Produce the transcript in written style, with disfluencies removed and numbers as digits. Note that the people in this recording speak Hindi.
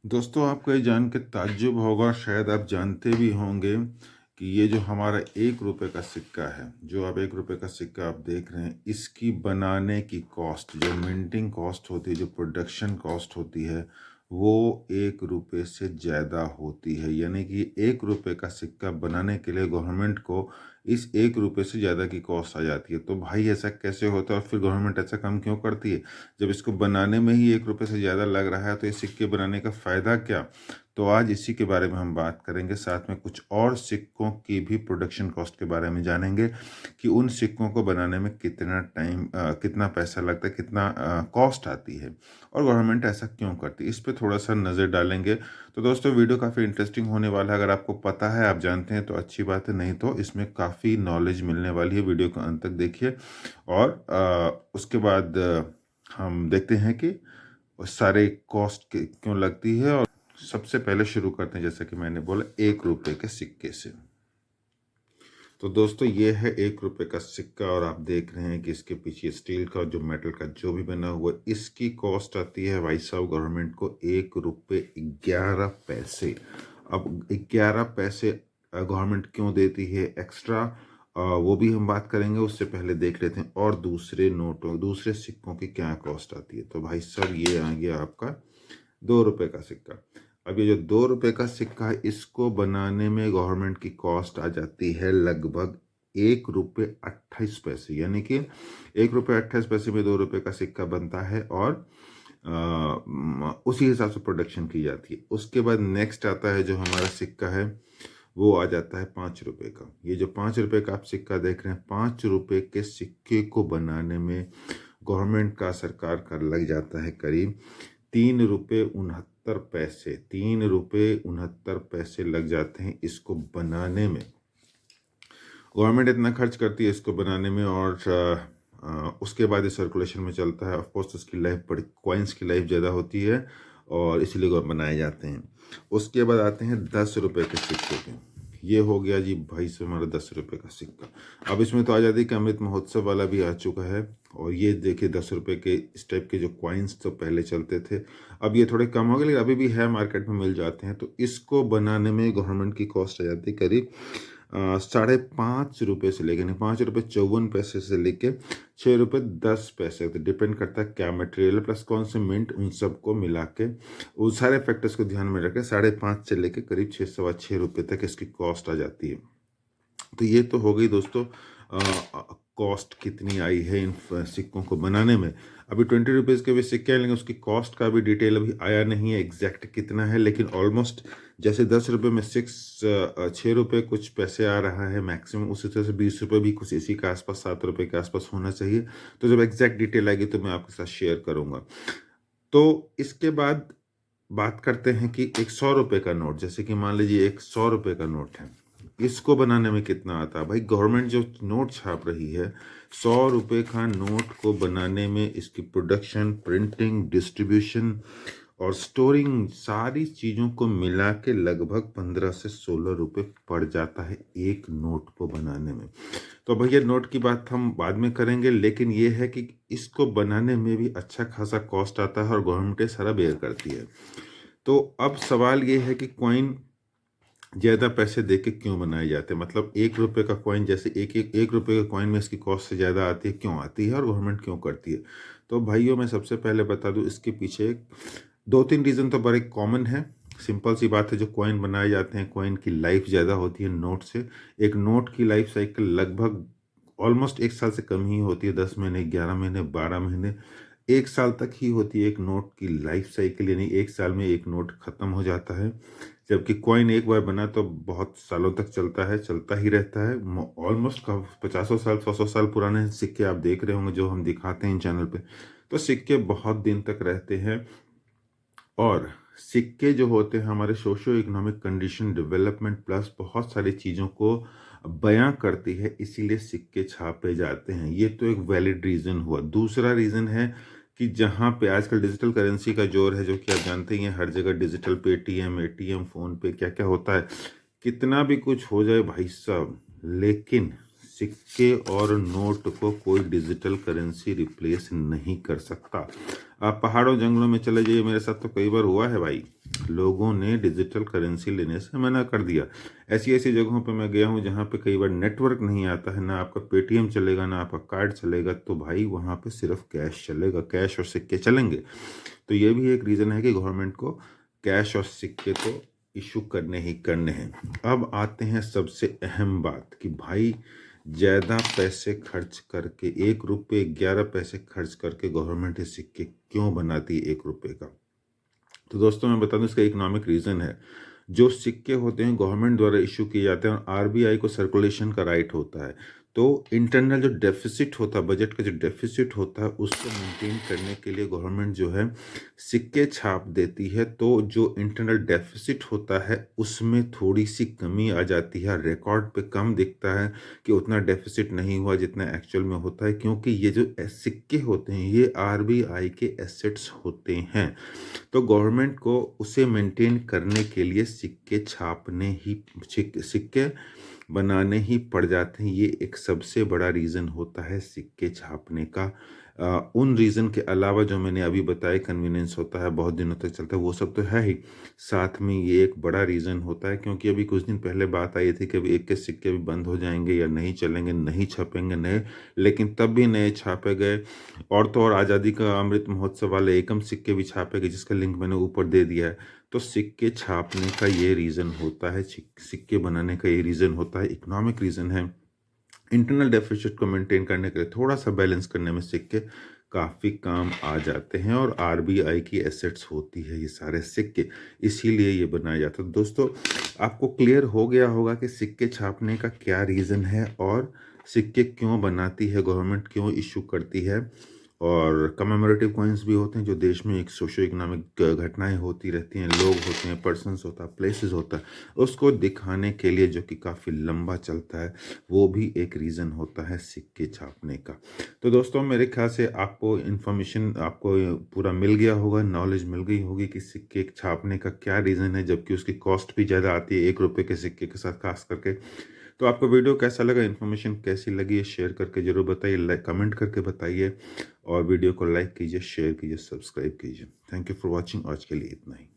दोस्तों, आपको ये जान के ताज्जुब होगा, शायद आप जानते भी होंगे कि ये जो हमारा 1 रुपए का सिक्का है, जो आप 1 रुपए का सिक्का आप देख रहे हैं, इसकी बनाने की कॉस्ट, जो मिंटिंग कॉस्ट होती है, जो प्रोडक्शन कॉस्ट होती है, वो 1 रुपए से ज़्यादा होती है। यानी कि 1 रुपए का सिक्का बनाने के लिए गवर्नमेंट को इस 1 रुपए से ज़्यादा की कॉस्ट आ जाती है। तो भाई ऐसा कैसे होता है और फिर गवर्नमेंट ऐसा काम क्यों करती है? जब इसको बनाने में ही 1 रुपए से ज़्यादा लग रहा है, तो ये सिक्के बनाने का फ़ायदा क्या? तो आज इसी के बारे में हम बात करेंगे, साथ में कुछ और सिक्कों की भी प्रोडक्शन कॉस्ट के बारे में जानेंगे कि उन सिक्कों को बनाने में कितना टाइम कितना पैसा लगता है, कितना कॉस्ट आती है और गवर्नमेंट ऐसा क्यों करती है, इस पे थोड़ा-सा नज़र डालेंगे। तो दोस्तों, वीडियो काफ़ी इंटरेस्टिंग होने वाला है। अगर आपको पता है, आप जानते हैं तो अच्छी बात है, नहीं तो इसमें काफ़ी नॉलेज मिलने वाली है। वीडियो को अंत तक देखिए और उसके बाद हम देखते हैं कि सारे कॉस्ट क्यों लगती है। और सबसे पहले शुरू करते हैं, जैसा कि मैंने बोला, 1 रुपए के सिक्के से। तो दोस्तों, ये है 1 रुपए का सिक्का और आप देख रहे हैं कि इसके पीछे स्टील का, जो मेटल का जो भी बना हुआ, इसकी कॉस्ट आती है भाई साहब गवर्नमेंट को 1 रुपए 11 पैसे। अब 11 पैसे गवर्नमेंट क्यों देती है एक्स्ट्रा, वो भी हम बात करेंगे। उससे पहले देख लेते हैं और दूसरे नोटों, दूसरे सिक्कों की क्या कॉस्ट आती है। तो भाई साहब, ये आ गया आपका 2 रुपए का सिक्का। अब ये जो 2 रुपए का सिक्का है, इसको बनाने में गवर्नमेंट की कॉस्ट आ जाती है लगभग 1 रुपए 28 पैसे। यानी कि 1 रुपए 28 पैसे में 2 रुपए का सिक्का बनता है और उसी हिसाब से प्रोडक्शन की जाती है। उसके बाद नेक्स्ट आता है जो हमारा सिक्का है, वो आ जाता है 5 रुपए का। ये जो 5 रुपए का आप सिक्का देख रहे हैं, 5 रुपए के सिक्के को बनाने में गवर्नमेंट का, सरकार का लग जाता है करीब 3 रुपए 69 पैसे। 3 रुपए 69 पैसे लग जाते हैं इसको बनाने में। गवर्नमेंट इतना खर्च करती है इसको बनाने में और उसके बाद ये सर्कुलेशन में चलता है। ऑफकोर्स उसकी लाइफ बड़ी, कॉइन्स की लाइफ ज़्यादा होती है और इसीलिए बनाए जाते हैं। उसके बाद आते हैं 10 रुपए के सिक्के पे। ये हो गया जी भाई से हमारा 10 रुपए का सिक्का। अब इसमें तो आज़ादी का अमृत महोत्सव वाला भी आ चुका है और ये देखिए 10 रुपए के इस टाइप के जो कॉइन्स तो पहले चलते थे, अब ये थोड़े कम हो गए, लेकिन अभी भी है, मार्केट में मिल जाते हैं। तो इसको बनाने में गवर्नमेंट की कॉस्ट आ जाती है करीब 5.5 रुपए से लेके, नहीं, 5 रुपए 54 पैसे से लेके 6 रुपए 10 पैसे, तो डिपेंड करता है क्या मटेरियल प्लस कौन से मिंट, उन सबको मिला के, उन सारे फैक्टर्स को ध्यान में रखें, 5.5 से लेके करीब 6 सवा 6 रुपए तक इसकी कॉस्ट आ जाती है। तो ये तो हो गई दोस्तों कॉस्ट कितनी आई है इन सिक्कों को बनाने में। अभी 20 रुपीज़ के भी सिक्के हैं, लेकिन उसकी कॉस्ट का भी डिटेल अभी आया नहीं है एग्जैक्ट कितना है, लेकिन ऑलमोस्ट जैसे 10 रुपये में 6 रुपये कुछ पैसे आ रहा है मैक्सिमम, उसी तरह से 20 रुपये भी कुछ इसी के आसपास, 7 रुपये के आसपास होना चाहिए। तो जब एग्जैक्ट डिटेल आएगी तो मैं आपके साथ शेयर करूँगा। तो इसके बाद बात करते हैं कि एक 100 रुपये का नोट, जैसे कि मान लीजिए एक 100 रुपये का नोट है, इसको बनाने में कितना आता है। भाई गवर्नमेंट जो नोट छाप रही है, 100 रुपये का नोट को बनाने में इसकी प्रोडक्शन, प्रिंटिंग, डिस्ट्रीब्यूशन और स्टोरिंग, सारी चीज़ों को मिला के लगभग 15 से 16 रुपये पड़ जाता है एक नोट को बनाने में। तो भैया नोट की बात हम बाद में करेंगे, लेकिन ये है कि इसको बनाने में भी अच्छा खासा कॉस्ट आता है और गवर्नमेंट ये सारा बेयर करती है। तो अब सवाल ये है कि कॉइन ज़्यादा पैसे दे के क्यों बनाए जाते हैं, मतलब 1 रुपये का कॉइन, जैसे एक रुपये का कॉइन में इसकी कॉस्ट से ज़्यादा आती है, क्यों आती है और गवर्नमेंट क्यों करती है। तो भाइयों, मैं सबसे पहले बता दूं, इसके पीछे 2-3 रीज़न तो बड़े कॉमन है। सिंपल सी बात है, जो कॉइन बनाए जाते हैं, कॉइन की लाइफ ज़्यादा होती है नोट से। एक नोट की लाइफ साइकिल लगभग ऑलमोस्ट 1 साल से कम ही होती है, 10 महीने, 11 महीने, 12 महीने, 1 साल तक ही होती है एक नोट की लाइफ साइकिल। यानी 1 साल में एक नोट ख़त्म हो जाता है, जबकि कॉइन एक बार बना तो बहुत सालों तक चलता है, चलता ही रहता है। ऑलमोस्ट 50 साल, 100 साल पुराने सिक्के आप देख रहे होंगे जो हम दिखाते हैं इन चैनल पे, तो सिक्के बहुत दिन तक रहते हैं। और सिक्के जो होते हैं हमारे socio economic condition, development plus बहुत सारी चीज़ों को बयां करती है, इसीलिए सिक्के छापे जाते हैं। ये तो एक वैलिड रीज़न हुआ। दूसरा रीज़न है कि जहाँ पे आजकल डिजिटल करेंसी का जोर है, जो कि आप जानते ही हैं, हर जगह डिजिटल पेटीएम, एटीएम, फ़ोन पे, क्या क्या होता है। कितना भी कुछ हो जाए भाई साहब, लेकिन सिक्के और नोट को कोई डिजिटल करेंसी रिप्लेस नहीं कर सकता। आप पहाड़ों जंगलों में चले जाइए, मेरे साथ तो कई बार हुआ है भाई। लोगों ने डिजिटल करेंसी लेने से मना कर दिया। ऐसी ऐसी जगहों पे मैं गया हूँ जहाँ पे कई बार नेटवर्क नहीं आता है, ना आपका पेटीएम चलेगा ना आपका कार्ड चलेगा, तो भाई वहाँ पे सिर्फ कैश चलेगा, कैश और सिक्के चलेंगे। तो ये भी एक रीज़न है कि गवर्नमेंट को कैश और सिक्के तो इशू करने ही करने हैं। अब आते हैं सबसे अहम बात कि भाई ज़्यादा पैसे खर्च करके, 1 रुपये 11 पैसे खर्च करके गवर्नमेंट ये सिक्के क्यों बनाती है 1 रुपये का। तो दोस्तों मैं बता दूं, इसका इकोनॉमिक रीज़न है। जो सिक्के होते हैं गवर्नमेंट द्वारा इशू किए जाते हैं और आरबीआई को सर्कुलेशन का राइट होता है। तो इंटरनल जो डेफिसिट होता है, बजट का जो डेफिसिट होता है, उसको मेंटेन करने के लिए गवर्नमेंट जो है सिक्के छाप देती है। तो जो इंटरनल डेफिसिट होता है उसमें थोड़ी सी कमी आ जाती है, रिकॉर्ड पे कम दिखता है कि उतना डेफिसिट नहीं हुआ जितना एक्चुअल में होता है, क्योंकि ये जो सिक्के होते हैं ये आरबीआई के एसेट्स होते हैं। तो गवर्नमेंट को उसे मेंटेन करने के लिए सिक्के छापने ही, सिक्के बनाने ही पड़ जाते हैं। ये एक सबसे बड़ा रीज़न होता है सिक्के छापने का। उन रीज़न के अलावा जो मैंने अभी बताया, कन्वीनियंस होता है, बहुत दिनों तक चलता है, वो सब तो है ही। साथ में ये एक बड़ा रीज़न होता है क्योंकि अभी कुछ दिन पहले बात आई थी कि अभी एक के सिक्के भी बंद हो जाएंगे या नहीं चलेंगे, नहीं छपेंगे नए, लेकिन तब भी नए छापे गए। और तो और आज़ादी का अमृत महोत्सव वाले एकम सिक्के भी छापे गए, जिसका लिंक मैंने ऊपर दे दिया है। तो सिक्के छापने का ये रीज़न होता है, सिक्के बनाने का ये रीज़न होता है, इकोनॉमिक रीज़न है। इंटरनल डेफिसिट को मेंटेन करने के लिए, थोड़ा सा बैलेंस करने में सिक्के काफ़ी काम आ जाते हैं और आरबीआई की एसेट्स होती है ये सारे सिक्के, इसीलिए ये बनाया जाता है। दोस्तों आपको क्लियर हो गया होगा कि सिक्के छापने का क्या रीज़न है और सिक्के क्यों बनाती है गवर्नमेंट, क्यों इशू करती है। और कमेमोरेटिव कॉइन्स भी होते हैं जो देश में एक सोशो इकोनॉमिक घटनाएं होती रहती हैं, लोग होते हैं, पर्सन्स होता है, प्लेसेस होता है, उसको दिखाने के लिए, जो कि काफ़ी लंबा चलता है, वो भी एक रीज़न होता है सिक्के छापने का। तो दोस्तों मेरे ख्याल से आपको इन्फॉर्मेशन आपको पूरा मिल गया होगा, नॉलेज मिल गई होगी कि सिक्के छापने का क्या रीज़न है, जबकि उसकी कॉस्ट भी ज़्यादा आती है 1 रुपये के सिक्के के साथ खास करके। तो आपको वीडियो कैसा लगा, इन्फॉर्मेशन कैसी लगी, शेयर करके ज़रूर बताइए, लाइक कमेंट करके बताइए, और वीडियो को लाइक कीजिए, शेयर कीजिए, सब्सक्राइब कीजिए। Thank you for watching. आज के लिए इतना ही।